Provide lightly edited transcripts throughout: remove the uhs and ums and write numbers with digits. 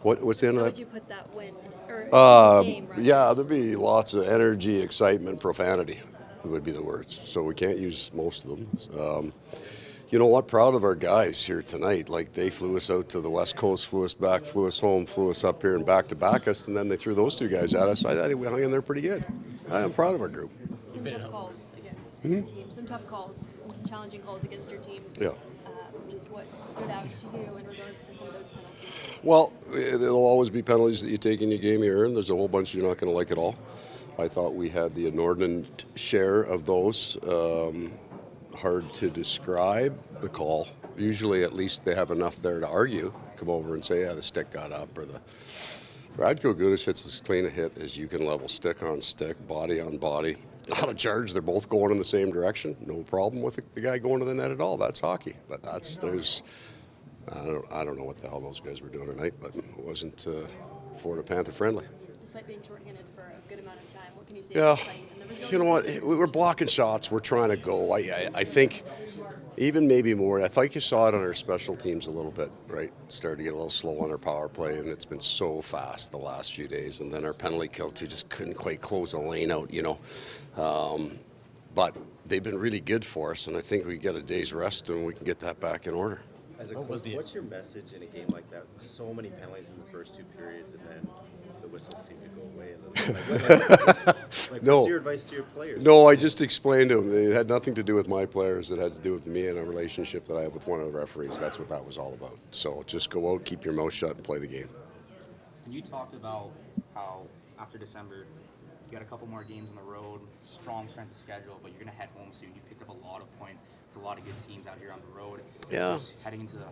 What's the end How of would that? you put that win or game? Rather? Yeah, there'd be lots of energy, excitement, profanity would be the words. So we can't use most of them. You know what? Proud of our guys here tonight. Like they flew us out to the West Coast, flew us back, flew us home, flew us up here and back to back us, and then they threw those two guys at us. I think we hung in there pretty good. I am proud of our group. Some tough calls against your team. Some tough calls, some challenging calls against your team. Yeah. Just what stood out to you in regards to some of those penalties? Well, there'll always be penalties that you take in your game you earn. There's a whole bunch you're not going to like at all. I thought we had the inordinate share of those. Hard to describe the call. Usually, at least they have enough there to argue. Come over and say, "Yeah, the stick got up," or the Radko Gudas hits as clean a hit as you can level, stick on stick, body on body. Not a charge. They're both going in the same direction. No problem with the guy going to the net at all. That's hockey. But I don't know what the hell those guys were doing tonight, but it wasn't Florida Panther friendly. Despite being shorthanded for a good amount of time, what can you say Yeah, about playing? you know what? We're blocking shots. We're trying to go. I think even maybe more. I think you saw it on our special teams a little bit, right? Started to get a little slow on our power play, and it's been so fast the last few days. And then our penalty kill too just couldn't quite close the lane out, But they've been really good for us, and I think we get a day's rest and we can get that back in order. As a coach, what's your message in a game like that? So many penalties in the first two periods, and then the whistles seem to go away. No. What's your advice to your players? No, I just explained to them. It had nothing to do with my players. It had to do with me and a relationship that I have with one of the referees. That's what that was all about. So just go out, keep your mouth shut, and play the game. And you talked about how after December, you got a couple more games on the road, strong strength of schedule, but you're going to head home soon. You picked up a lot of points. It's a lot of good teams out here on the road. Yeah. Just heading into the...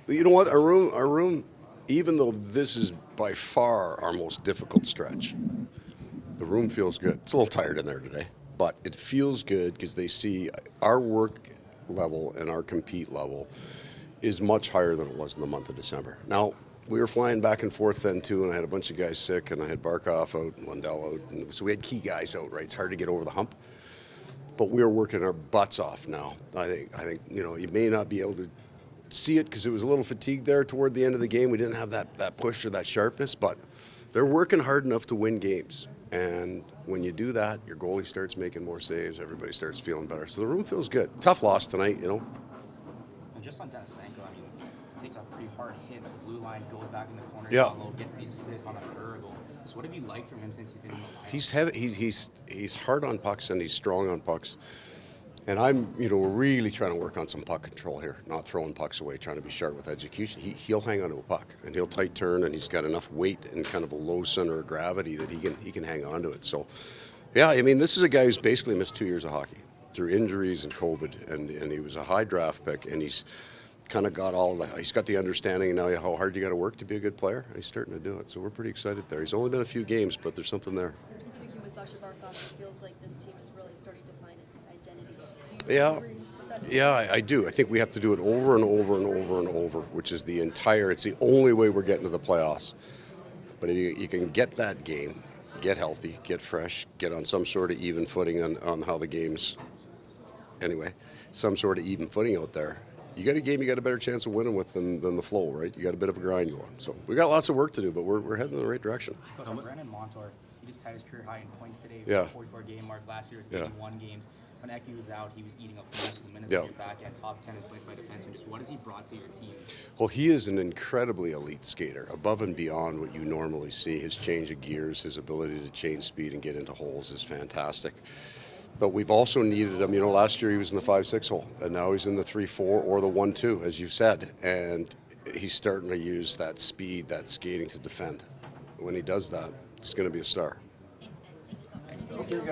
But you know what? Our room, even though this is by far our most difficult stretch, the room feels good. It's a little tired in there today, but it feels good because they see our work level and our compete level is much higher than it was in the month of December. Now, we were flying back and forth then too, and I had a bunch of guys sick, and I had Barkov out and Lundell out, and so we had key guys out, right? It's hard to get over the hump. But we're working our butts off now. I think you may not be able to see it because it was a little fatigued there toward the end of the game. We didn't have that push or that sharpness, but they're working hard enough to win games. And when you do that, your goalie starts making more saves. Everybody starts feeling better. So the room feels good. Tough loss tonight, And just on Denisenko, takes a pretty hard hit at the blue line, goes back in the corner, Yeah. gets the assist on a third goal. So what have you liked from him since he's been in the lineup? He's heavy. He's hard on pucks and he's strong on pucks. And I'm, we're really trying to work on some puck control here, not throwing pucks away, trying to be sharp with execution. He'll hang on to a puck and he'll tight turn, and he's got enough weight and kind of a low center of gravity that he can hang on to it. So, yeah, this is a guy who's basically missed 2 years of hockey through injuries and COVID, and he was a high draft pick, and he's kind of got he's got the understanding now how hard you got to work to be a good player, and he's starting to do it. So we're pretty excited there. He's only been a few games, but there's something there. And speaking with Sasha Barkov, it feels like this team is really starting to find its identity. Do you agree with that? Yeah, I do. I think we have to do it over and over and over and over, which is it's the only way we're getting to the playoffs. But if you can get that game, get healthy, get fresh, get on some sort of even footing on how the game's, some sort of even footing out there. You got a game you got a better chance of winning with than the flow, right? You got a bit of a grind going. So we got lots of work to do, but we're heading in the right direction. Coach, Brandon Montour, he just tied his career high in points today. Yeah. 44 game mark. Last year was Yeah. 81 games. When Eki was out, he was eating up most of the minutes Yeah. on your back end, top 10 in points by defenseman. Just what has he brought to your team? Well, he is an incredibly elite skater, above and beyond what you normally see. His change of gears, his ability to change speed and get into holes is fantastic. But we've also needed him. Last year he was in the 5-6 hole, and now he's in the 3-4 or the 1-2, as you said. And he's starting to use that speed, that skating to defend. When he does that, he's going to be a star. Thank you, guys.